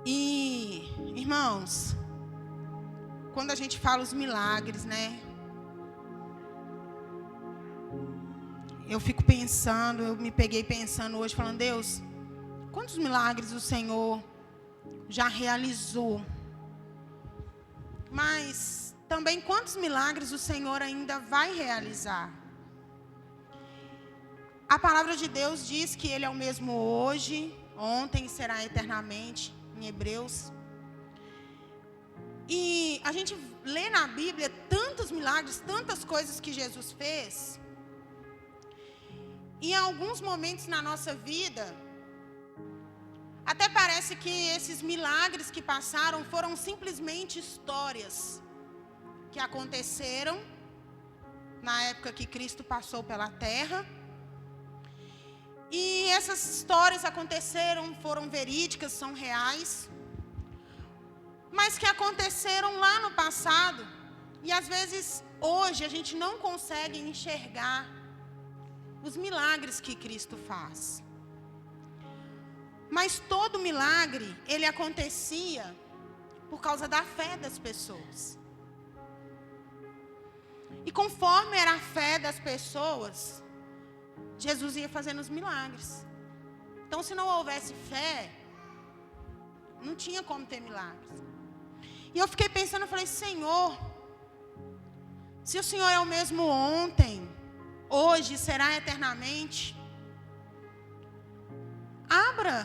E, irmãos, quando a gente fala os milagres, né? Eu fico pensando, eu me peguei pensando hoje, falando, Deus, quantos milagres o Senhor já realizou? Mas também quantos milagres o Senhor ainda vai realizar? A palavra de Deus diz que Ele é o mesmo hoje, ontem e será eternamente, em Hebreus. E a gente lê na Bíblia tantos milagres, tantas coisas que Jesus fez. E em alguns momentos na nossa vida, até parece que esses milagres que passaram foram simplesmente histórias que aconteceram na época que Cristo passou pela terra. E essas histórias aconteceram, foram verídicas, são reais, mas que aconteceram lá no passado. E às vezes hoje a gente não consegue enxergar os milagres que Cristo faz. Mas todo milagre, ele acontecia por causa da fé das pessoas. E conforme era a fé das pessoas, Jesus ia fazendo os milagres. Então, se não houvesse fé, não tinha como ter milagres. E eu fiquei pensando, eu falei, Senhor, se o Senhor é o mesmo ontem, hoje e será eternamente, abra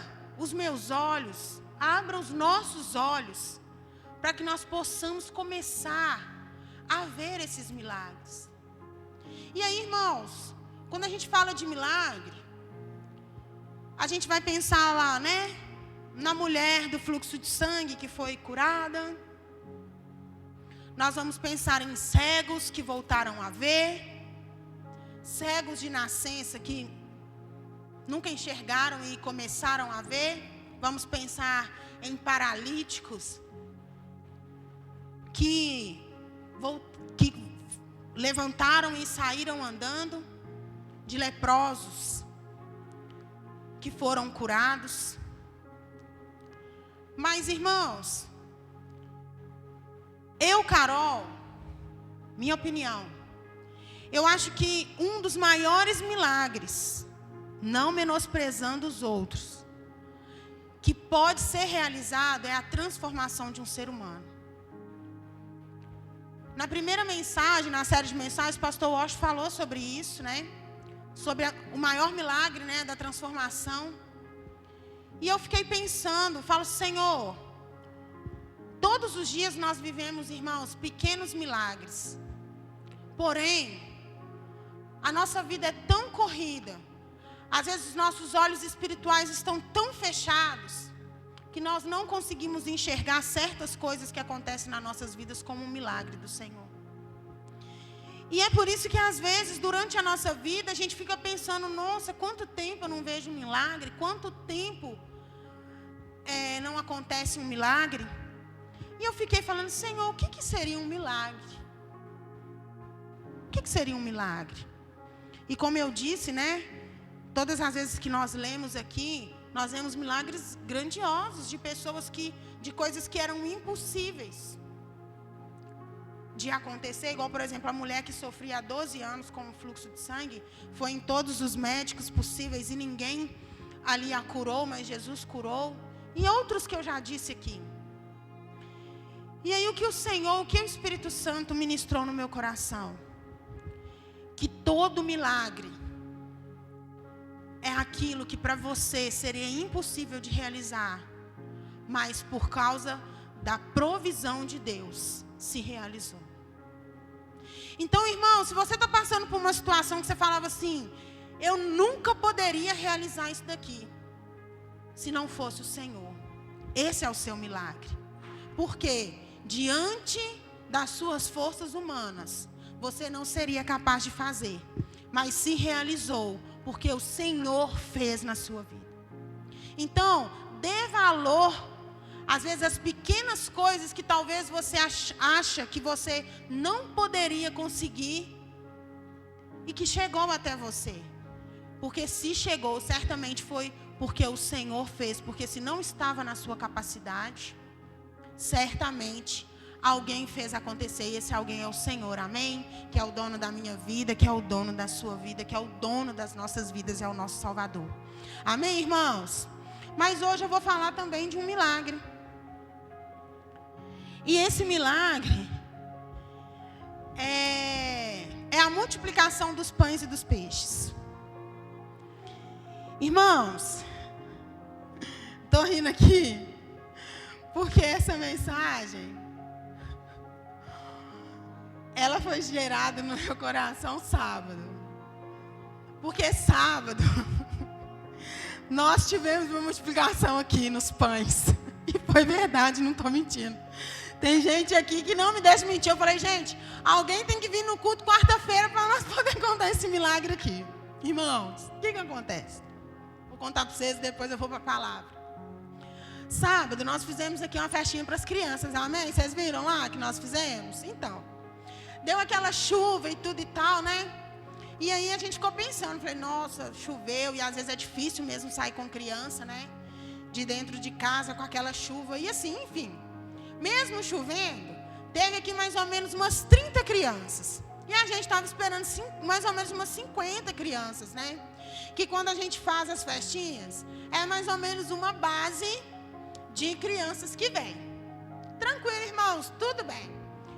os meus olhos, abra os nossos olhos, para que nós possamos começar a ver esses milagres. E aí, irmãos, quando a gente fala de milagre, a gente vai pensar lá, né? Na mulher do fluxo de sangue que foi curada. Nós vamos pensar em cegos que voltaram a ver. Cegos de nascença que nunca enxergaram e começaram a ver. Vamos pensar em paralíticos que levantaram e saíram andando. De leprosos que foram curados. Mas, irmãos, Carol, minha opinião, eu acho que um dos maiores milagres, não menosprezando os outros, que pode ser realizado é a transformação de um ser humano. Na primeira mensagem, na série de mensagens, o pastor Walsh falou sobre isso, né? Sobre o maior milagre, né, da transformação. E eu fiquei pensando, falo, Senhor, todos os dias nós vivemos, irmãos, pequenos milagres. Porém, a nossa vida é tão corrida, às vezes os nossos olhos espirituais estão tão fechados, que nós não conseguimos enxergar certas coisas que acontecem nas nossas vidas como um milagre do Senhor. E é por isso que às vezes, durante a nossa vida, a gente fica pensando, nossa, quanto tempo eu não vejo um milagre, quanto tempo não acontece um milagre. E eu fiquei falando, Senhor, o que seria um milagre? O que seria um milagre? E como eu disse, né, todas as vezes que nós lemos aqui, nós vemos milagres grandiosos de pessoas de coisas que eram impossíveis de acontecer, igual, por exemplo, a mulher que sofria há 12 anos com o fluxo de sangue, foi em todos os médicos possíveis e ninguém ali a curou, mas Jesus curou. E outros que eu já disse aqui. E aí o que o Senhor, o que o Espírito Santo ministrou no meu coração? Que todo milagre é aquilo que para você seria impossível de realizar, mas por causa da provisão de Deus, se realizou. Então, irmão, se você está passando por uma situação que você falava assim, eu nunca poderia realizar isso daqui, se não fosse o Senhor. Esse é o seu milagre. Porque diante das suas forças humanas, você não seria capaz de fazer, mas se realizou, porque o Senhor fez na sua vida. Então, dê valor, às vezes, as pequenas coisas que talvez você acha que você não poderia conseguir e que chegou até você. Porque se chegou, certamente foi porque o Senhor fez. Porque se não estava na sua capacidade, certamente alguém fez acontecer, e esse alguém é o Senhor, amém? Que é o dono da minha vida, que é o dono da sua vida, que é o dono das nossas vidas, é o nosso Salvador. Amém, irmãos? Mas hoje eu vou falar também de um milagre. E esse milagre é a multiplicação dos pães e dos peixes. Irmãos, estou rindo aqui, porque essa mensagem, ela foi gerada no meu coração sábado. Porque sábado, nós tivemos uma multiplicação aqui nos pães. E foi verdade, não estou mentindo. Tem gente aqui que não me deixa mentir. Eu falei, gente, alguém tem que vir no culto quarta-feira para nós poder contar esse milagre aqui. Irmãos, o que acontece? Vou contar para vocês e depois eu vou para a palavra. Sábado, nós fizemos aqui uma festinha para as crianças, amém? Vocês viram lá que nós fizemos? Então, deu aquela chuva e tudo e tal, né? E aí a gente ficou pensando, falei, nossa, choveu, e às vezes é difícil mesmo sair com criança, né? De dentro de casa com aquela chuva, e assim, enfim. Mesmo chovendo, teve aqui mais ou menos umas 30 crianças. E a gente estava esperando mais ou menos umas 50 crianças, né? Que quando a gente faz as festinhas, é mais ou menos uma base de crianças que vem. Tranquilo, irmãos, tudo bem.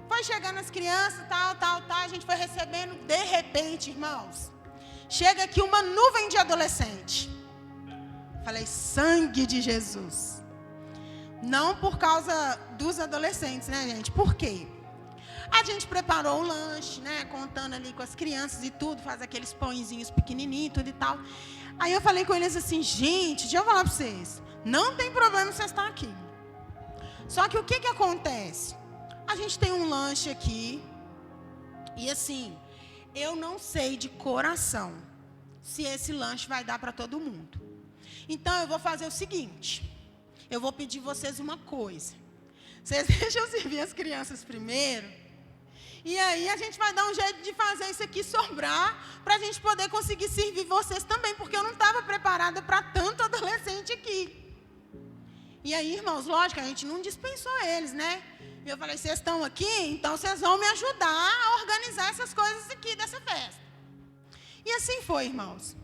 Foi chegando as crianças, tal, a gente foi recebendo, de repente, irmãos, chega aqui uma nuvem de adolescente. Falei, sangue de Jesus. Não por causa dos adolescentes, né, gente? Por quê? A gente preparou o lanche, né, contando ali com as crianças e tudo, faz aqueles pãezinhos pequenininhos, tudo e tal. Aí eu falei com eles assim, gente, deixa eu falar para vocês, não tem problema vocês estar aqui. Só que o que acontece? A gente tem um lanche aqui, e assim, eu não sei de coração se esse lanche vai dar para todo mundo. Então eu vou fazer o seguinte, eu vou pedir vocês uma coisa. Vocês deixam eu servir as crianças primeiro, e aí a gente vai dar um jeito de fazer isso aqui sobrar, para a gente poder conseguir servir vocês também, porque eu não estava preparada para tanto adolescente aqui. E aí, irmãos, lógico, a gente não dispensou eles, né? E eu falei, vocês estão aqui, então vocês vão me ajudar a organizar essas coisas aqui dessa festa. E assim foi, irmãos.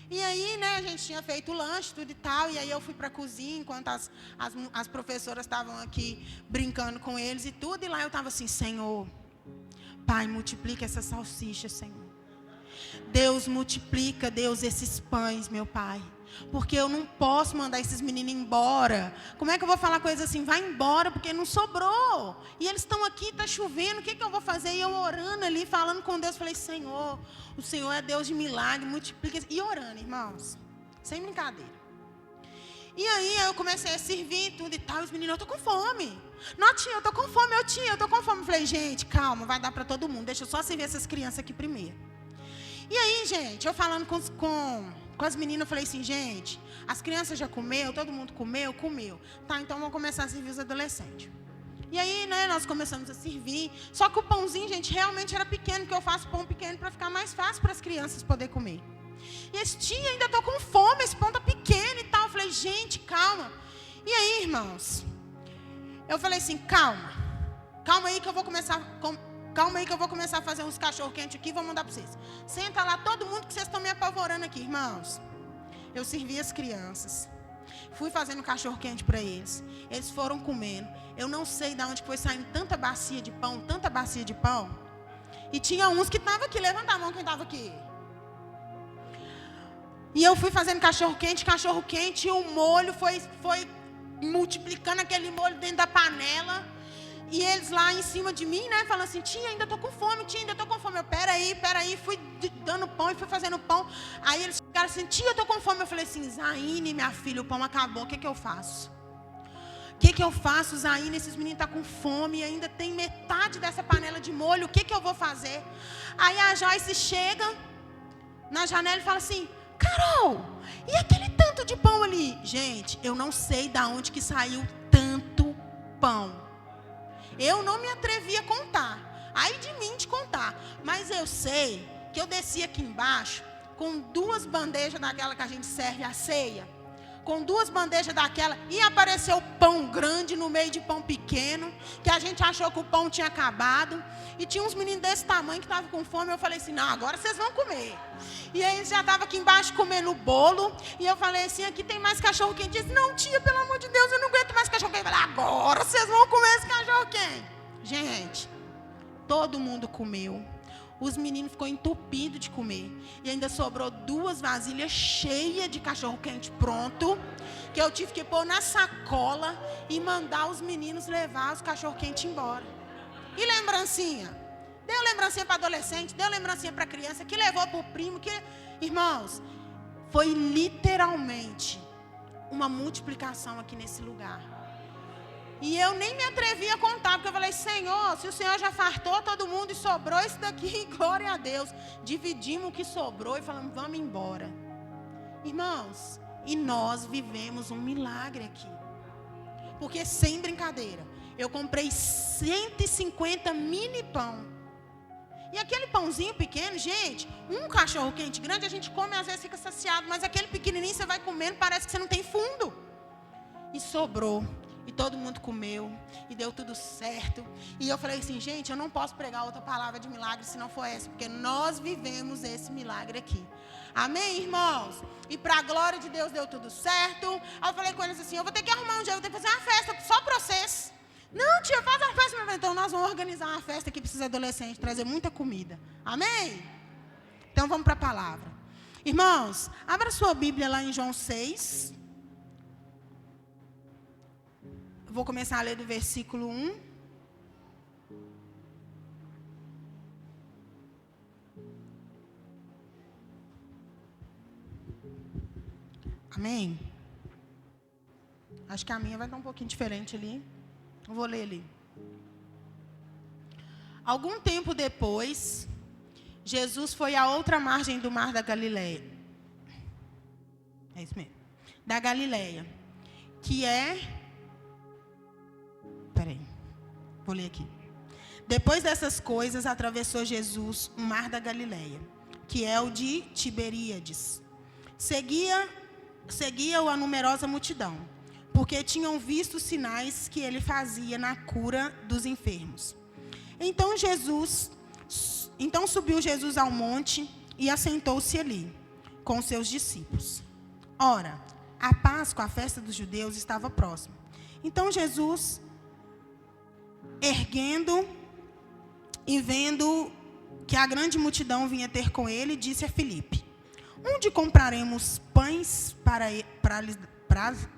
E aí, né, a gente tinha feito o lanche, tudo e tal, e aí eu fui para a cozinha, enquanto as professoras estavam aqui brincando com eles e tudo, e lá eu estava assim, Senhor, Pai, multiplica essa salsicha, Senhor. Deus, multiplica, Deus, esses pães, meu Pai. Porque eu não posso mandar esses meninos embora. Como é que eu vou falar coisa assim? Vai embora, porque não sobrou. E eles estão aqui, está chovendo, o que eu vou fazer? E eu orando ali, falando com Deus, falei, Senhor, o Senhor é Deus de milagre, multiplica. E orando, irmãos, sem brincadeira. E aí eu comecei a servir tudo e tal, os meninos, eu tô com fome. Não, tia, eu tô com fome, eu tô com fome. Eu falei, gente, calma, vai dar para todo mundo, deixa eu só servir essas crianças aqui primeiro. E aí, gente, eu falando com as meninas, eu falei assim, gente, as crianças já comeu, todo mundo comeu? Comeu. Tá, então vamos começar a servir os adolescentes. E aí, né, nós começamos a servir. Só que o pãozinho, gente, realmente era pequeno, porque eu faço pão pequeno para ficar mais fácil para as crianças poderem comer. E esse tia, ainda tô com fome, esse pão tá pequeno e tal. Eu falei, gente, calma. E aí, irmãos, eu falei assim, calma aí que eu vou começar a fazer uns cachorro-quente aqui e vou mandar para vocês. Senta lá todo mundo que vocês estão me apavorando aqui, irmãos. Eu servi as crianças. Fui fazendo cachorro-quente para eles. Eles foram comendo. Eu não sei de onde foi saindo tanta bacia de pão. E tinha uns que estavam aqui. Levanta a mão quem estava aqui. E eu fui fazendo cachorro-quente. E o molho foi multiplicando aquele molho dentro da panela. E eles lá em cima de mim, né, falando assim, tia, ainda tô com fome. Eu, peraí, fui dando pão e fui fazendo pão. Aí eles ficaram assim, tia, eu tô com fome. Eu falei assim, Zaine, minha filha, o pão acabou, o que eu faço? Zaine, esses meninos estão com fome e ainda tem metade dessa panela de molho, o que eu vou fazer? Aí a Joyce chega na janela e fala assim, Carol, e aquele tanto de pão ali? Gente, eu não sei de onde que saiu tanto pão. Eu não me atrevi a contar. Ai de mim de contar. Mas eu sei que eu desci aqui embaixo com 2 bandejas daquela que a gente serve a ceia. com 2 bandejas daquela, e apareceu pão grande no meio de pão pequeno, que a gente achou que o pão tinha acabado, e tinha uns meninos desse tamanho que estavam com fome. Eu falei assim, não, agora vocês vão comer. E aí eles já estavam aqui embaixo comendo o bolo, e eu falei assim, aqui tem mais cachorro quente. Disse, não, tia, pelo amor de Deus, eu não aguento mais cachorro quente. Eu falei, agora vocês vão comer esse cachorro quente. Gente, todo mundo comeu. Os meninos ficou entupido de comer. E ainda sobrou 2 vasilhas cheias de cachorro-quente pronto, que eu tive que pôr na sacola e mandar os meninos levar os cachorro-quente embora. E lembrancinha? Deu lembrancinha para adolescente, deu lembrancinha para criança, que levou para o primo. Irmãos, foi literalmente uma multiplicação aqui nesse lugar. E eu nem me atrevi a contar, porque eu falei, Senhor, se o Senhor já fartou todo mundo e sobrou isso daqui, glória a Deus. Dividimos o que sobrou e falamos, vamos embora. Irmãos, e nós vivemos um milagre aqui. Porque sem brincadeira, eu comprei 150 mini pão. E aquele pãozinho pequeno, gente, um cachorro quente grande, a gente come e às vezes fica saciado, mas aquele pequenininho você vai comendo, parece que você não tem fundo. E sobrou. E todo mundo comeu, e deu tudo certo. E eu falei assim, gente, eu não posso pregar outra palavra de milagre se não for essa, porque nós vivemos esse milagre aqui. Amém, irmãos? E para a glória de Deus deu tudo certo. Aí eu falei com eles assim, eu vou ter que arrumar um dia, eu vou ter que fazer uma festa só para vocês. Não, tia, faz uma festa. Então nós vamos organizar uma festa que precisa de adolescente, trazer muita comida. Amém? Então vamos para a palavra. Irmãos, abra sua Bíblia lá em João 6. Vou começar a ler do versículo 1. Amém? Acho que a minha vai estar um pouquinho diferente ali. Eu vou ler ali. Algum tempo depois, Jesus foi à outra margem do mar da Galileia. É isso mesmo. Da Galileia. Que é... Peraí, vou ler aqui. Depois dessas coisas, atravessou Jesus o mar da Galileia, que é o de Tiberíades. Seguia-o a numerosa multidão, porque tinham visto os sinais que ele fazia na cura dos enfermos. Então subiu Jesus ao monte e assentou-se ali, com seus discípulos. Ora, a Páscoa, a festa dos judeus, estava próxima. Então Jesus, erguendo e vendo que a grande multidão vinha ter com ele, disse a Filipe, onde compraremos pães para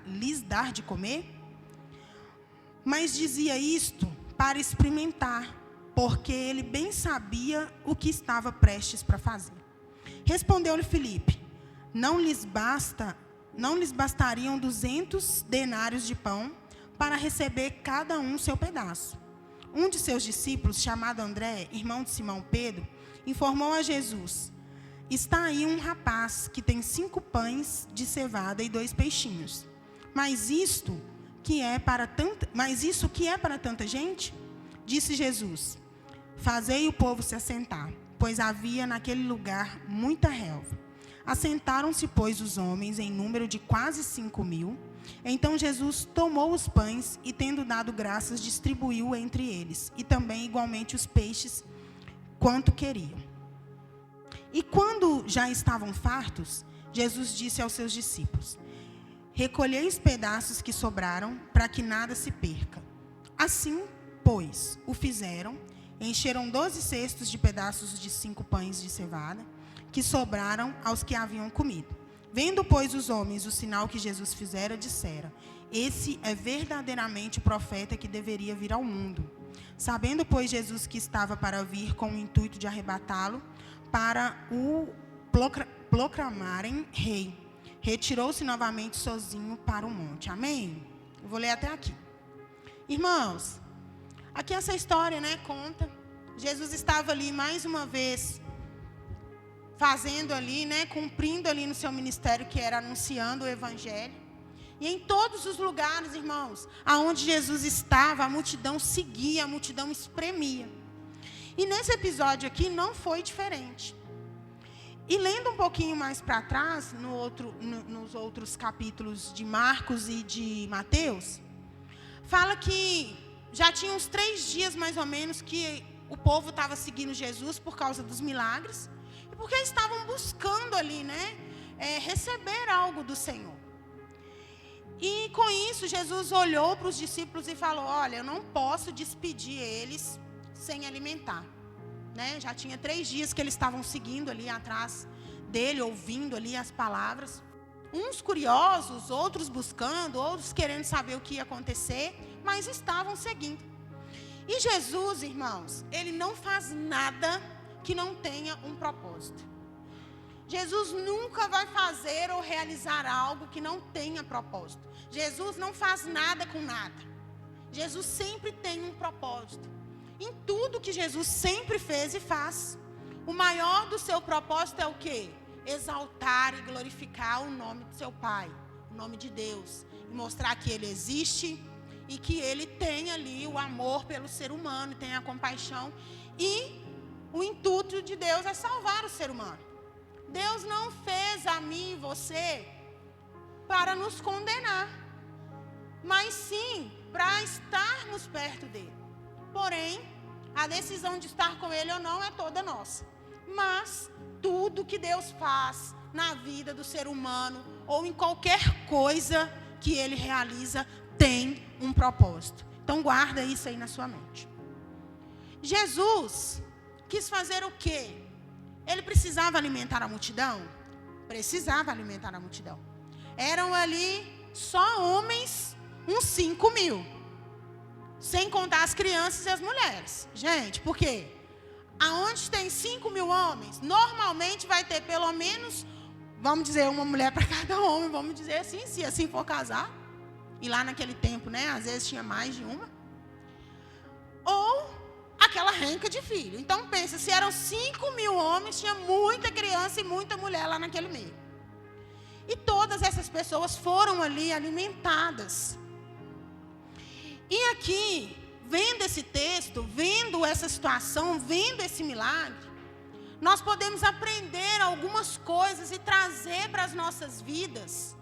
lhes dar de comer? Mas dizia isto para experimentar, porque ele bem sabia o que estava prestes para fazer. Respondeu-lhe Filipe, não lhes bastariam 200 denários de pão para receber cada um seu pedaço. Um de seus discípulos, chamado André, irmão de Simão Pedro, informou a Jesus, está aí um rapaz que tem 5 pães de cevada e 2 peixinhos. Mas isso que é para tanta gente? Disse Jesus, fazei o povo se assentar, pois havia naquele lugar muita relva. Assentaram-se, pois, os homens em número de quase 5.000. Então Jesus tomou os pães e, tendo dado graças, distribuiu entre eles, e também igualmente os peixes, quanto queriam. E quando já estavam fartos, Jesus disse aos seus discípulos, recolhei os pedaços que sobraram, para que nada se perca. Assim, pois, o fizeram, encheram 12 cestos de pedaços de 5 pães de cevada, que sobraram aos que haviam comido. Vendo, pois, os homens o sinal que Jesus fizera, disseram, esse é verdadeiramente o profeta que deveria vir ao mundo. Sabendo, pois, Jesus que estava para vir com o intuito de arrebatá-lo, para o proclamarem rei, retirou-se novamente sozinho para o monte. Amém? Eu vou ler até aqui. Irmãos, aqui essa história, conta. Jesus estava ali mais uma vez fazendo ali, cumprindo ali no seu ministério, que era anunciando o evangelho. E em todos os lugares, irmãos, aonde Jesus estava, a multidão seguia, a multidão espremia. E nesse episódio aqui não foi diferente. E lendo um pouquinho mais para trás, nos outros capítulos de Marcos e de Mateus, fala que já tinha uns 3 dias mais ou menos que o povo estava seguindo Jesus por causa dos milagres. E porque estavam buscando ali, né, receber algo do Senhor. E com isso Jesus olhou para os discípulos e falou: olha, eu não posso despedir eles sem alimentar. Né? Já tinha 3 dias que eles estavam seguindo ali atrás dele, ouvindo ali as palavras. Uns curiosos, outros buscando, outros querendo saber o que ia acontecer, mas estavam seguindo. E Jesus, irmãos, ele não faz nada que não tenha um propósito. Jesus nunca vai fazer ou realizar algo que não tenha propósito. Jesus não faz nada com nada. Jesus sempre tem um propósito. Em tudo que Jesus sempre fez e faz. O maior do seu propósito é o quê? Exaltar e glorificar o nome do seu Pai, o nome de Deus. E mostrar que Ele existe e que Ele tem ali o amor pelo ser humano, tem a compaixão. E o intuito de Deus é salvar o ser humano. Deus não fez a mim e você para nos condenar, mas sim para estarmos perto dEle. Porém, a decisão de estar com Ele ou não é toda nossa. Mas tudo que Deus faz na vida do ser humano ou em qualquer coisa que Ele realiza tem um propósito. Então guarda isso aí na sua mente. Jesus quis fazer o quê? Ele precisava alimentar a multidão? Precisava alimentar a multidão. Eram ali só homens, uns 5.000. Sem contar as crianças e as mulheres. Gente, por quê? Aonde tem 5.000 homens, normalmente vai ter pelo menos, vamos dizer, uma mulher para cada homem, vamos dizer assim, se assim for casar. E lá naquele tempo, né, às vezes tinha mais de uma. Ou aquela renca de filho. Então pensa, se eram 5.000 homens, tinha muita criança e muita mulher lá naquele meio. E todas essas pessoas foram ali alimentadas. E aqui, vendo esse texto, vendo essa situação, vendo esse milagre, nós podemos aprender algumas coisas e trazer para as nossas vidas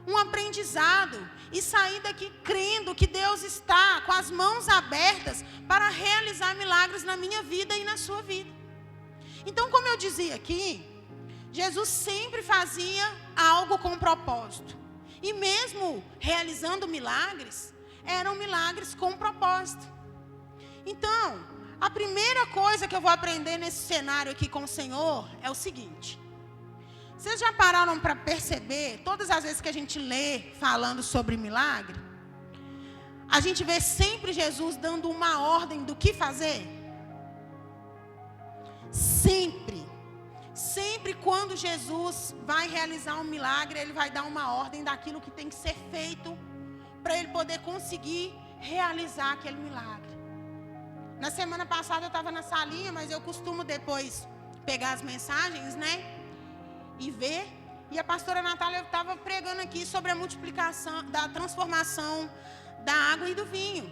um aprendizado e sair daqui crendo que Deus está com as mãos abertas para realizar milagres na minha vida e na sua vida. Então, como eu dizia aqui, Jesus sempre fazia algo com propósito. E mesmo realizando milagres, eram milagres com propósito. Então, a primeira coisa que eu vou aprender nesse cenário aqui com o Senhor é o seguinte. Vocês já pararam para perceber, todas as vezes que a gente lê falando sobre milagre, a gente vê sempre Jesus dando uma ordem do que fazer? Sempre. Sempre quando Jesus vai realizar um milagre, Ele vai dar uma ordem daquilo que tem que ser feito para Ele poder conseguir realizar aquele milagre. Na semana passada eu estava na salinha, mas eu costumo depois pegar as mensagens, né? E ver. E a pastora Natália estava pregando aqui sobre a multiplicação, da transformação da água e do vinho.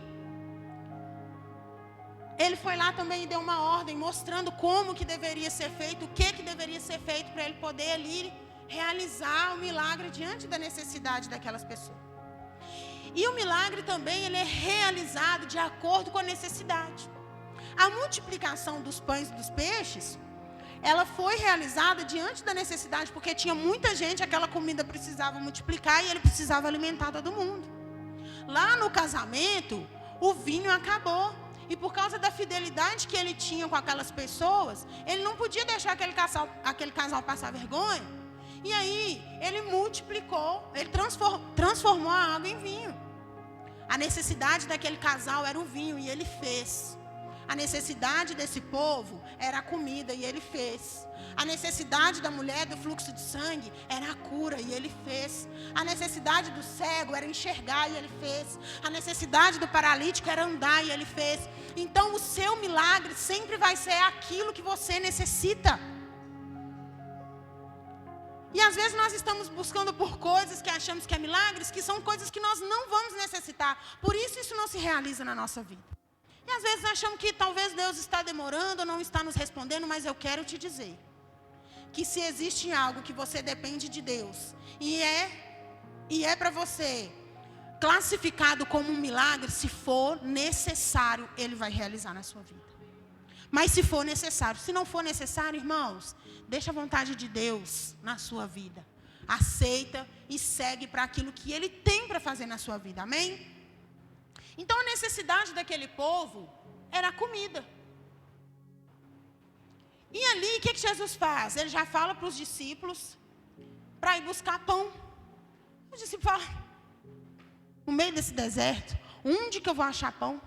Ele foi lá também e deu uma ordem, mostrando como que deveria ser feito, o que deveria ser feito para ele poder ali realizar o milagre diante da necessidade daquelas pessoas. E o milagre também, ele é realizado de acordo com a necessidade. A multiplicação dos pães e dos peixes, ela foi realizada diante da necessidade, porque tinha muita gente, aquela comida precisava multiplicar e ele precisava alimentar todo mundo. Lá no casamento, o vinho acabou. E por causa da fidelidade que ele tinha com aquelas pessoas, ele não podia deixar aquele casal passar vergonha. E aí, ele multiplicou, ele transformou a água em vinho. A necessidade daquele casal era o vinho e ele fez. A necessidade desse povo era a comida e ele fez. A necessidade da mulher do fluxo de sangue era a cura e ele fez. A necessidade do cego era enxergar e ele fez. A necessidade do paralítico era andar e ele fez. Então o seu milagre sempre vai ser aquilo que você necessita. E às vezes nós estamos buscando por coisas que achamos que é milagres, que são coisas que nós não vamos necessitar. Por isso não se realiza na nossa vida. E às vezes achamos que talvez Deus está demorando ou não está nos respondendo, mas eu quero te dizer que se existe algo que você depende de Deus, e é para você classificado como um milagre, se for necessário, Ele vai realizar na sua vida. Mas se for necessário, se não for necessário, irmãos, deixa a vontade de Deus na sua vida. Aceita e segue para aquilo que Ele tem para fazer na sua vida, amém? Então a necessidade daquele povo era a comida. E ali, o que Jesus faz? Ele já fala para os discípulos para ir buscar pão. Os discípulos falam, no meio desse deserto, onde que eu vou achar pão?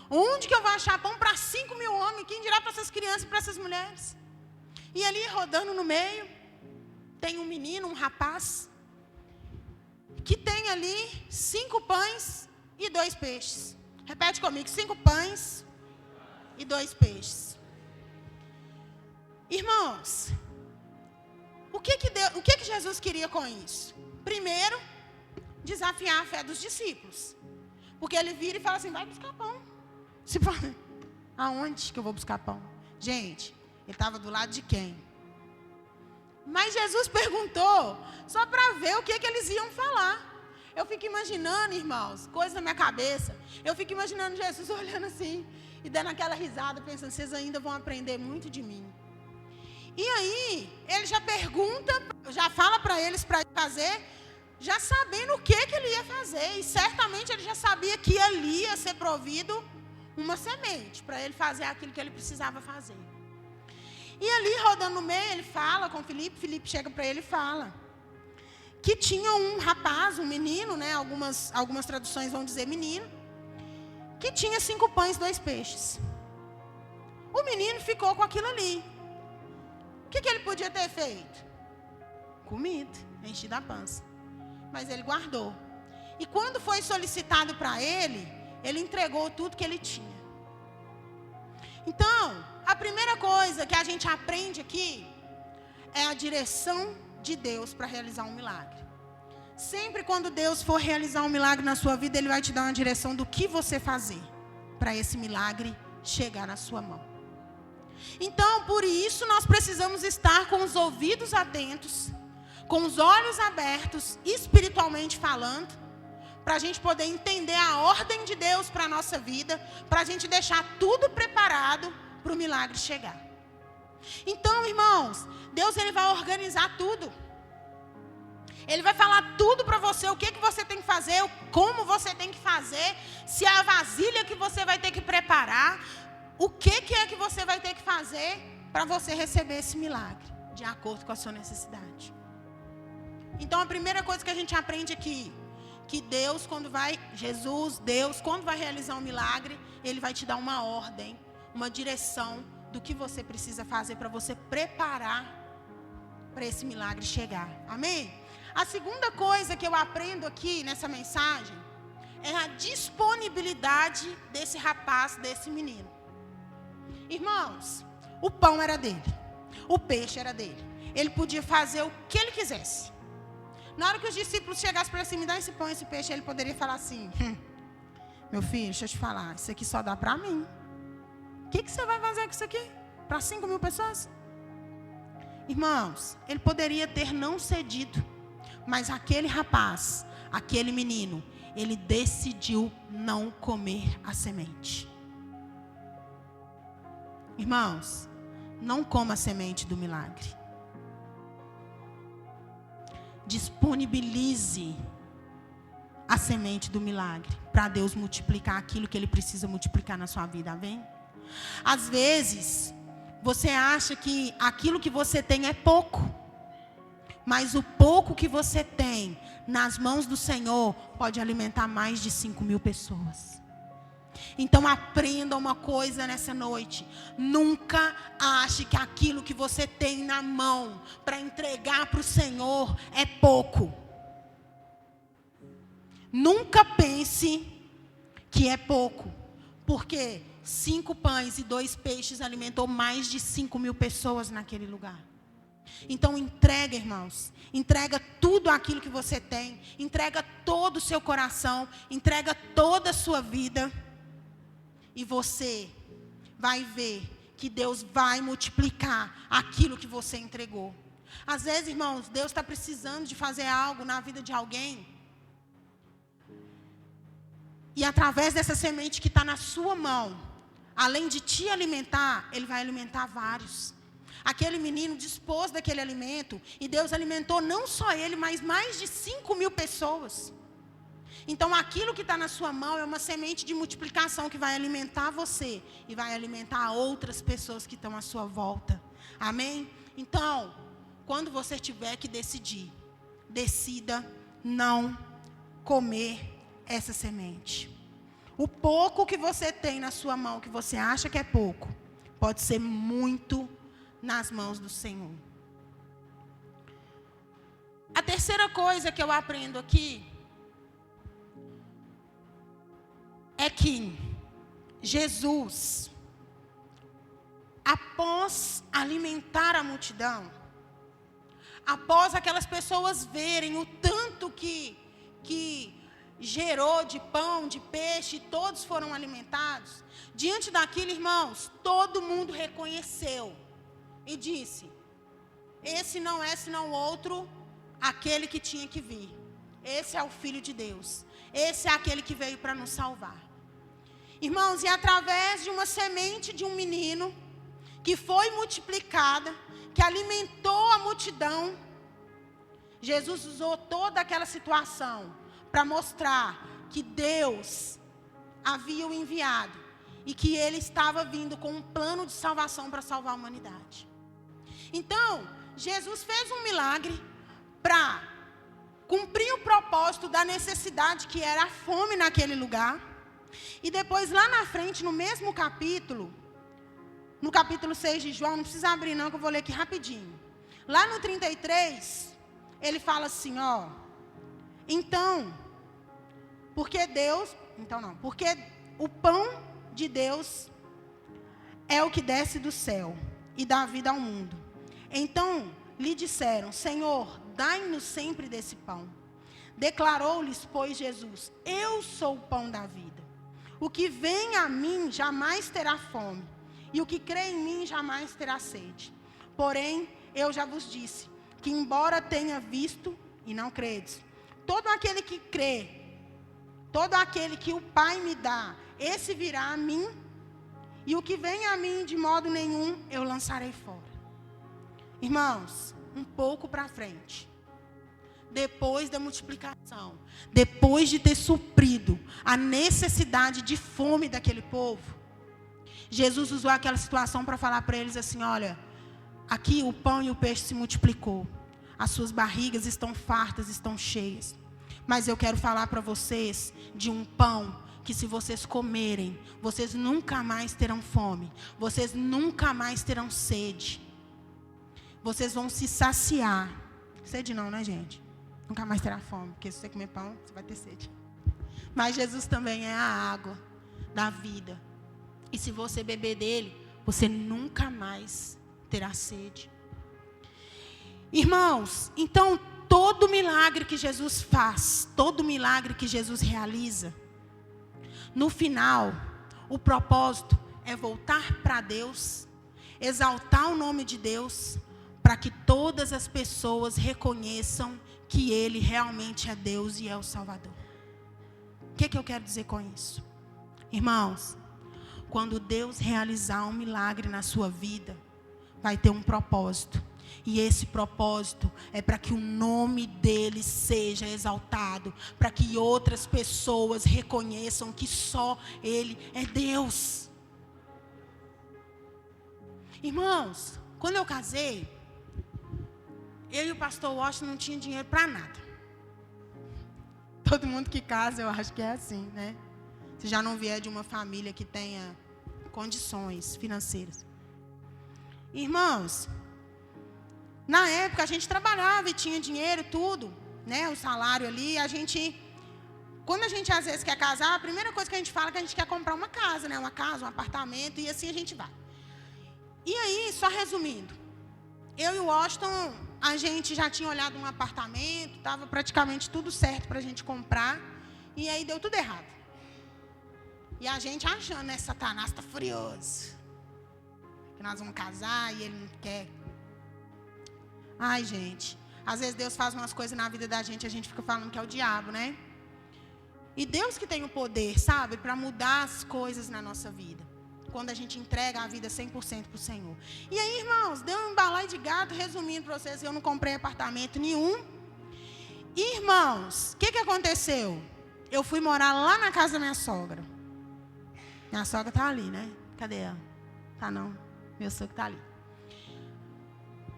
Onde que eu vou achar pão para 5.000 homens? Quem dirá para essas crianças e para essas mulheres? E ali, rodando no meio, tem um menino, um rapaz, que tem ali 5 pães e 2 peixes. Repete comigo, 5 pães e 2 peixes. Irmãos, o que Jesus queria com isso? Primeiro, desafiar a fé dos discípulos. Porque ele vira e fala assim, vai buscar pão. Se fala, aonde que eu vou buscar pão? Gente, ele estava do lado de quem? Mas Jesus perguntou só para ver o que eles iam falar. Eu fico imaginando, irmãos, coisa na minha cabeça. Eu fico imaginando Jesus olhando assim e dando aquela risada, pensando, vocês ainda vão aprender muito de mim. E aí, ele já pergunta, já fala para eles para fazer, já sabendo o que ele ia fazer. E certamente ele já sabia que ali ia ser provido uma semente para ele fazer aquilo que ele precisava fazer. E ali, rodando no meio, ele fala com Filipe. Filipe chega para ele e fala que tinha um rapaz, um menino, né? Algumas traduções vão dizer menino, que tinha 5 pães e 2 peixes. O menino ficou com aquilo ali. O que ele podia ter feito? Comida, enchido a pança. Mas ele guardou. E quando foi solicitado para ele entregou tudo que ele tinha. Então, a primeira coisa que a gente aprende aqui é a direção de Deus para realizar um milagre. Sempre quando Deus for realizar um milagre na sua vida, Ele vai te dar uma direção do que você fazer para esse milagre chegar na sua mão. Então, por isso, nós precisamos estar com os ouvidos atentos, com os olhos abertos, espiritualmente falando, para a gente poder entender a ordem de Deus para a nossa vida, para a gente deixar tudo preparado para o milagre chegar. Então, irmãos, Deus ele vai organizar tudo. Ele vai falar tudo para você, o que você tem que fazer, como você tem que fazer, se é a vasilha que você vai ter que preparar, o que é que você vai ter que fazer para você receber esse milagre, de acordo com a sua necessidade. Então, a primeira coisa que a gente aprende aqui, que Deus, Deus, quando vai realizar um milagre, Ele vai te dar uma ordem, uma direção do que você precisa fazer para você preparar para esse milagre chegar. Amém? A segunda coisa que eu aprendo aqui nessa mensagem é a disponibilidade desse rapaz, desse menino. Irmãos, o pão era dele, o peixe era dele. Ele podia fazer o que ele quisesse. Na hora que os discípulos chegassem para cima e dar esse pão, esse peixe, ele poderia falar assim, meu filho, deixa eu te falar, isso aqui só dá para mim. O que você vai fazer com isso aqui? Para 5.000 pessoas? Irmãos, ele poderia ter não cedido, mas aquele rapaz, aquele menino, ele decidiu não comer a semente. Irmãos, não coma a semente do milagre. Disponibilize a semente do milagre para Deus multiplicar aquilo que Ele precisa multiplicar na sua vida, amém? Às vezes, você acha que aquilo que você tem é pouco, mas o pouco que você tem nas mãos do Senhor pode alimentar mais de 5.000 pessoas. Então aprenda uma coisa nessa noite. Nunca ache que aquilo que você tem na mão para entregar para o Senhor é pouco. Nunca pense que é pouco. Porque 5 pães e 2 peixes alimentou mais de 5.000 pessoas naquele lugar. Então entrega, irmãos. Entrega tudo aquilo que você tem. Entrega todo o seu coração. Entrega toda a sua vida. E você vai ver que Deus vai multiplicar aquilo que você entregou. Às vezes, irmãos, Deus está precisando de fazer algo na vida de alguém. E através dessa semente que está na sua mão, além de te alimentar, Ele vai alimentar vários. Aquele menino dispôs daquele alimento, e Deus alimentou não só ele, mas mais de 5.000 pessoas. Então aquilo que está na sua mão é uma semente de multiplicação que vai alimentar você, e vai alimentar outras pessoas que estão à sua volta. Amém? Então, quando você tiver que decidir, decida não comer essa semente. O pouco que você tem na sua mão, que você acha que é pouco, pode ser muito nas mãos do Senhor. A terceira coisa que eu aprendo aqui é que Jesus, após alimentar a multidão, após aquelas pessoas verem o tanto que gerou de pão, de peixe, todos foram alimentados, diante daquilo, irmãos, todo mundo reconheceu e disse: esse não é senão outro, aquele que tinha que vir. Esse é o Filho de Deus. Esse é aquele que veio para nos salvar. Irmãos, e através de uma semente de um menino, que foi multiplicada, que alimentou a multidão, Jesus usou toda aquela situação para mostrar que Deus havia o enviado e que Ele estava vindo com um plano de salvação para salvar a humanidade. Então, Jesus fez um milagre para cumprir o propósito da necessidade que era a fome naquele lugar. E depois lá na frente, no mesmo capítulo, no capítulo 6 de João, não precisa abrir não, que eu vou ler aqui rapidinho. Lá no 33, ele fala assim, ó: porque o pão de Deus é o que desce do céu e dá vida ao mundo. Então lhe disseram: Senhor, dai-nos sempre desse pão. Declarou-lhes, pois, Jesus: eu sou o pão da vida. O que vem a mim jamais terá fome, e o que crê em mim jamais terá sede. Porém, eu já vos disse que, embora tenha visto e não credes, todo aquele que crê, todo aquele que o Pai me dá, esse virá a mim, e o que vem a mim de modo nenhum eu lançarei fora. Irmãos, um pouco para frente, depois da multiplicação, depois de ter suprido a necessidade de fome daquele povo, Jesus usou aquela situação para falar para eles assim: olha, aqui o pão e o peixe se multiplicou, as suas barrigas estão fartas, estão cheias, mas eu quero falar para vocês de um pão que, se vocês comerem, vocês nunca mais terão fome, vocês nunca mais terão sede, vocês vão se saciar. Sede não, né, gente? Nunca mais terá fome, porque se você comer pão, você vai ter sede. Mas Jesus também é a água da vida. E se você beber dele, você nunca mais terá sede. Irmãos, então todo milagre que Jesus faz, todo milagre que Jesus realiza, no final, o propósito é voltar para Deus, exaltar o nome de Deus, para que todas as pessoas reconheçam que Ele realmente é Deus e é o Salvador. O que eu quero dizer com isso? Irmãos, quando Deus realizar um milagre na sua vida, vai ter um propósito. E esse propósito é para que o nome dele seja exaltado, para que outras pessoas reconheçam que só Ele é Deus. Irmãos, quando eu casei, eu e o pastor Washington não tinha dinheiro para nada. Todo mundo que casa, eu acho que é assim, né? Se já não vier de uma família que tenha condições financeiras. Irmãos, na época a gente trabalhava e tinha dinheiro, tudo, né? O salário ali, quando a gente às vezes quer casar, a primeira coisa que a gente fala é que a gente quer comprar uma casa, né? Uma casa, um apartamento, e assim a gente vai. E aí, só resumindo, eu e o Washington, a gente já tinha olhado um apartamento, estava praticamente tudo certo para a gente comprar, e aí deu tudo errado. E a gente achando, né? Satanás está furioso, que nós vamos casar e ele não quer. Ai, gente, às vezes Deus faz umas coisas na vida da gente, a gente fica falando que é o diabo, né? E Deus que tem o poder, sabe, para mudar as coisas na nossa vida. Quando a gente entrega a vida 100% para o Senhor. E aí, irmãos, deu um balaio de gato, resumindo para vocês, eu não comprei apartamento nenhum. E, irmãos, o que aconteceu? Eu fui morar lá na casa da minha sogra. Minha sogra está ali, né? Cadê ela? Tá não. Meu sogro está ali.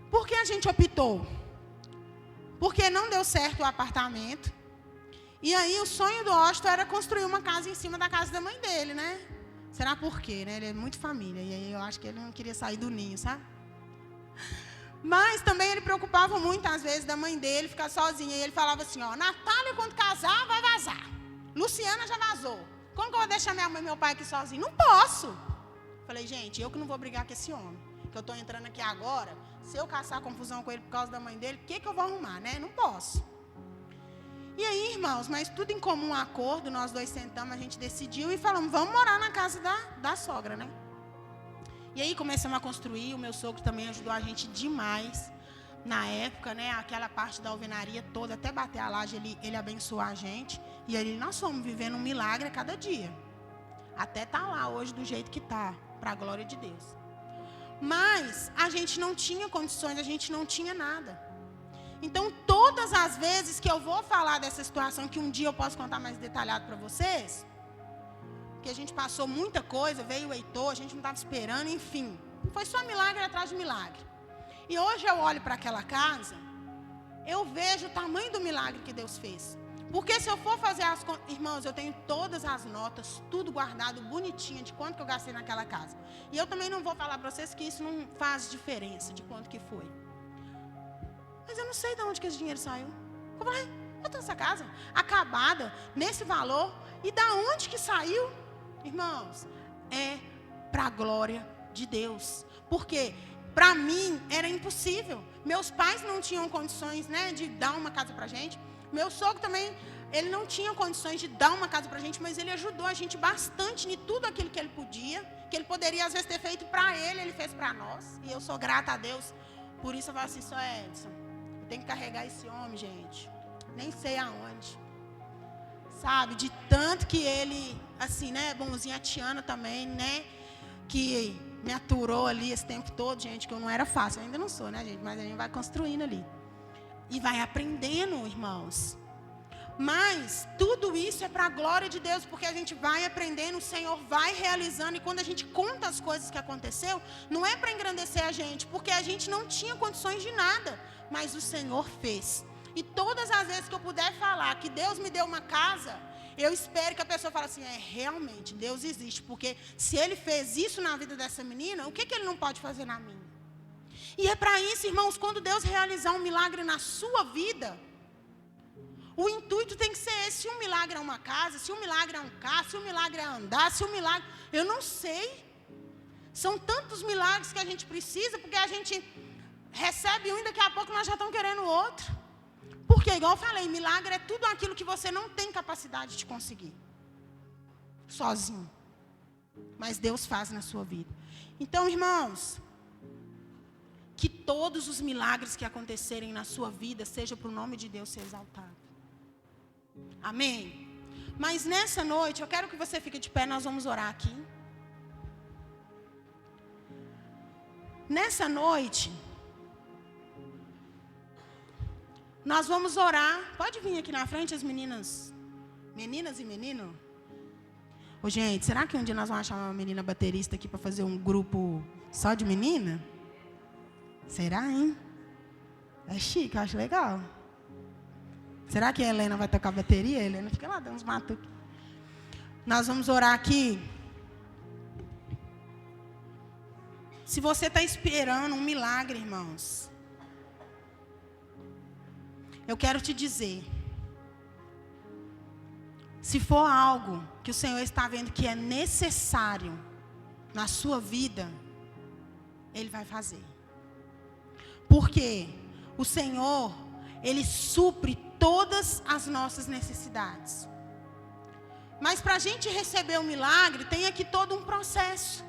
Por que a gente optou? Porque não deu certo o apartamento. E aí o sonho do Austin era construir uma casa em cima da casa da mãe dele, né? Será por quê, né? Ele é muito família. E aí eu acho que ele não queria sair do ninho, sabe? Mas também ele preocupava muito, às vezes, da mãe dele ficar sozinha. E ele falava assim, ó, Natália, quando casar, vai vazar. Luciana já vazou. Como que eu vou deixar minha mãe e meu pai aqui sozinho? Não posso. Falei, gente, eu que não vou brigar com esse homem. Que eu estou entrando aqui agora. Se eu caçar confusão com ele por causa da mãe dele, o que eu vou arrumar, né? Não posso. E aí, irmãos, mas tudo em comum acordo, nós dois sentamos, a gente decidiu e falamos, vamos morar na casa da sogra, né? E aí começamos a construir, o meu sogro também ajudou a gente demais. Na época, né, aquela parte da alvenaria toda, até bater a laje, ele abençoou a gente. E aí nós fomos vivendo um milagre a cada dia. Até tá lá hoje do jeito que tá, para a glória de Deus. Mas a gente não tinha condições, a gente não tinha nada. Então, todas as vezes que eu vou falar dessa situação, que um dia eu posso contar mais detalhado para vocês, que a gente passou muita coisa, veio o Heitor, a gente não estava esperando, enfim. Foi só milagre atrás de milagre. E hoje eu olho para aquela casa, eu vejo o tamanho do milagre que Deus fez. Porque se eu for fazer as contas, irmãos, eu tenho todas as notas, tudo guardado, bonitinho, de quanto que eu gastei naquela casa. E eu também não vou falar para vocês que isso não faz diferença de quanto que foi. Mas eu não sei de onde que esse dinheiro saiu. Eu falei, eu tenho essa casa acabada, nesse valor, e da onde que saiu? Irmãos, é para a glória de Deus. Porque para mim era impossível. Meus pais não tinham condições, né, de dar uma casa para a gente. Meu sogro também, ele não tinha condições de dar uma casa para a gente, mas ele ajudou a gente bastante em tudo aquilo que ele podia, que ele poderia às vezes ter feito para ele fez para nós. E eu sou grata a Deus. Por isso eu falo assim, só Edson, eu tenho que carregar esse homem, gente. Nem sei aonde. Sabe, de tanto que ele, assim, né, bonzinho, a Tiana também, né, que me aturou ali esse tempo todo, gente, que eu não era fácil. Eu ainda não sou, né, gente, mas a gente vai construindo ali. E vai aprendendo, irmãos. Mas tudo isso é para a glória de Deus, porque a gente vai aprendendo, o Senhor vai realizando. E quando a gente conta as coisas que aconteceu, não é para engrandecer a gente, porque a gente não tinha condições de nada, mas o Senhor fez. E todas as vezes que eu puder falar que Deus me deu uma casa, eu espero que a pessoa fale assim, realmente, Deus existe. Porque se Ele fez isso na vida dessa menina, o que Ele não pode fazer na minha? E é para isso, irmãos, quando Deus realizar um milagre na sua vida, o intuito tem que ser esse. Se um milagre é uma casa, se um milagre é um carro, se um milagre é andar, se um milagre... Eu não sei. São tantos milagres que a gente precisa, porque a gente recebe um e daqui a pouco nós já estamos querendo outro. Porque, igual eu falei, milagre é tudo aquilo que você não tem capacidade de conseguir. Sozinho. Mas Deus faz na sua vida. Então, irmãos, que todos os milagres que acontecerem na sua vida, seja para o nome de Deus ser exaltado. Amém? Mas nessa noite, eu quero que você fique de pé, nós vamos orar aqui. Nessa noite, nós vamos orar. Pode vir aqui na frente as meninas. Meninas e menino? Ô, gente, será que um dia nós vamos achar uma menina baterista aqui para fazer um grupo só de menina? Será, hein? É chique, eu acho legal. Será que a Helena vai tocar bateria? A Helena fica lá dando uns matuques. Nós vamos orar aqui. Se você está esperando um milagre, irmãos, eu quero te dizer, se for algo que o Senhor está vendo que é necessário na sua vida, Ele vai fazer. Porque o Senhor, Ele supre todas as nossas necessidades. Mas para a gente receber o milagre, tem aqui todo um processo.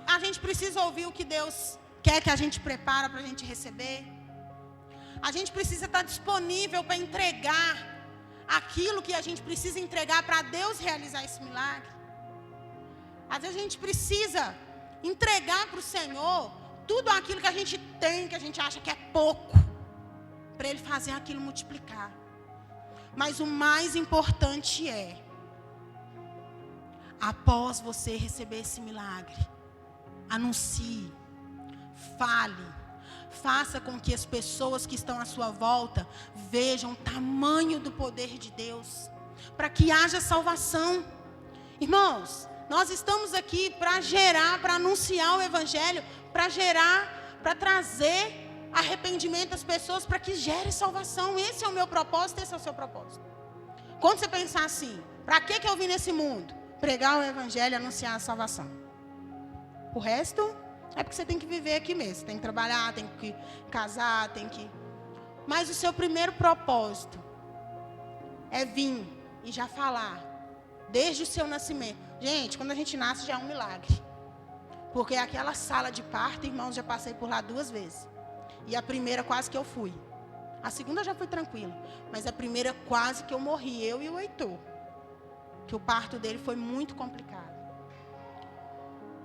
A gente precisa ouvir o que Deus quer que a gente prepara para a gente receber. A gente precisa estar disponível para entregar aquilo que a gente precisa entregar para Deus realizar esse milagre. Às vezes a gente precisa entregar para o Senhor tudo aquilo que a gente tem, que a gente acha que é pouco, para Ele fazer aquilo multiplicar. Mas o mais importante é, após você receber esse milagre, anuncie, fale, faça com que as pessoas que estão à sua volta vejam o tamanho do poder de Deus, para que haja salvação. Irmãos, nós estamos aqui para gerar, para anunciar o Evangelho, para gerar, para trazer arrependimento às pessoas, para que gere salvação. Esse é o meu propósito, esse é o seu propósito. Quando você pensar assim, para que eu vim nesse mundo? Pregar o Evangelho e anunciar a salvação. O resto é porque você tem que viver aqui mesmo. Tem que trabalhar, tem que casar, tem que... Mas o seu primeiro propósito é vir e já falar, desde o seu nascimento. Gente, quando a gente nasce já é um milagre. Porque aquela sala de parto, irmãos, já passei por lá 2 vezes. E a primeira quase que eu fui. A segunda já foi tranquila. Mas a primeira quase que eu morri, eu e o Heitor. Que o parto dele foi muito complicado.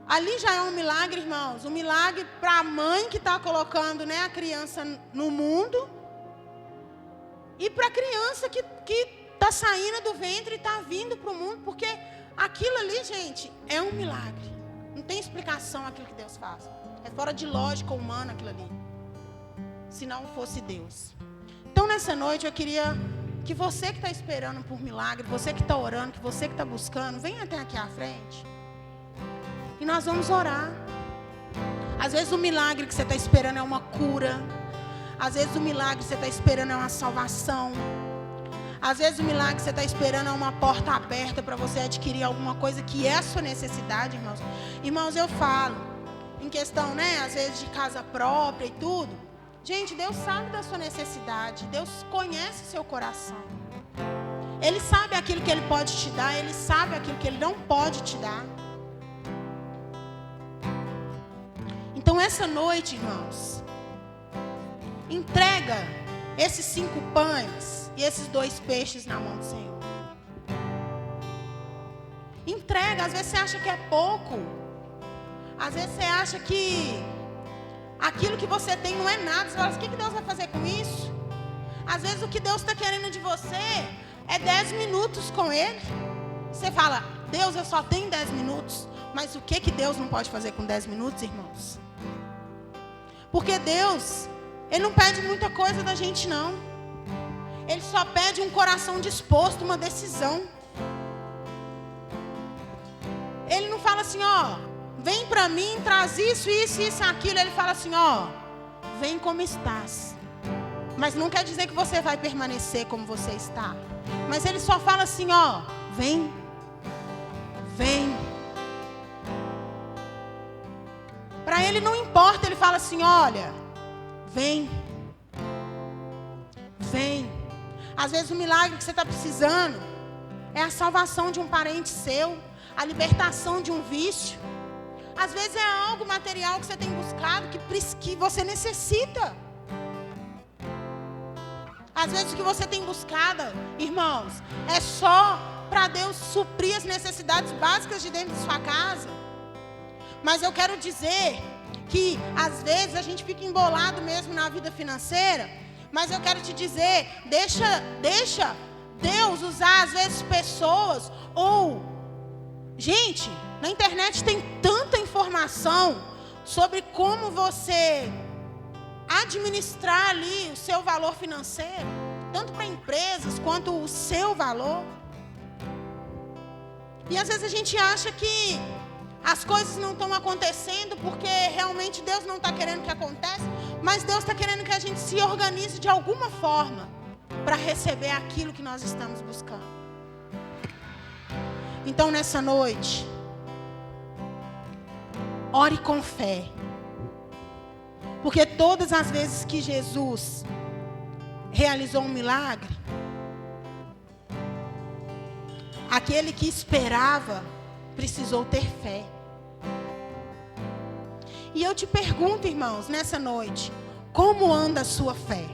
Ali já é um milagre, irmãos. Um milagre para a mãe que está colocando, né, a criança no mundo. E para a criança que está saindo do ventre e está vindo para o mundo. Porque aquilo ali, gente, é um milagre. Não tem explicação aquilo que Deus faz. É fora de lógica humana aquilo ali. Se não fosse Deus. Então, nessa noite, eu queria que você que está esperando por milagre, você que está orando, que você que está buscando, venha até aqui à frente. E nós vamos orar. Às vezes o milagre que você está esperando é uma cura. Às vezes o milagre que você está esperando é uma salvação. Às vezes o milagre que você está esperando é uma porta aberta para você adquirir alguma coisa que é a sua necessidade, irmãos. Irmãos, eu falo em questão, né, às vezes de casa própria e tudo. Gente, Deus sabe da sua necessidade. Deus conhece o seu coração. Ele sabe aquilo que Ele pode te dar. Ele sabe aquilo que Ele não pode te dar. Então, essa noite, irmãos, entrega esses 5 pães e esses 2 peixes na mão do Senhor. Entrega. Às vezes você acha que é pouco. Às vezes você acha que aquilo que você tem não é nada. Você fala assim, o que Deus vai fazer com isso? Às vezes o que Deus está querendo de você é 10 minutos com Ele. Você fala, Deus, eu só tenho 10 minutos. Mas o que Deus não pode fazer com 10 minutos, irmãos? Porque Deus, Ele não pede muita coisa da gente, não. Ele só pede um coração disposto, uma decisão. Ele não fala assim, ó, vem para mim, traz isso, isso, isso, aquilo. Ele fala assim, ó, vem como estás. Mas não quer dizer que você vai permanecer como você está. Mas Ele só fala assim, ó, vem, vem. Para Ele não importa, Ele fala assim, olha, vem, vem. Às vezes o milagre que você está precisando é a salvação de um parente seu, a libertação de um vício. Às vezes é algo material que você tem buscado, que você necessita. Às vezes o que você tem buscado, irmãos, é só para Deus suprir as necessidades básicas de dentro de sua casa. Mas eu quero dizer que às vezes a gente fica embolado mesmo na vida financeira. Mas eu quero te dizer, deixa Deus usar às vezes pessoas ou... Gente, na internet tem tanta informação sobre como você administrar ali o seu valor financeiro, tanto para empresas quanto o seu valor. E às vezes a gente acha que as coisas não estão acontecendo porque realmente Deus não está querendo que aconteça, mas Deus está querendo que a gente se organize de alguma forma para receber aquilo que nós estamos buscando. Então, nessa noite, ore com fé. Porque todas as vezes que Jesus realizou um milagre, aquele que esperava precisou ter fé. E eu te pergunto, irmãos, nessa noite, como anda a sua fé?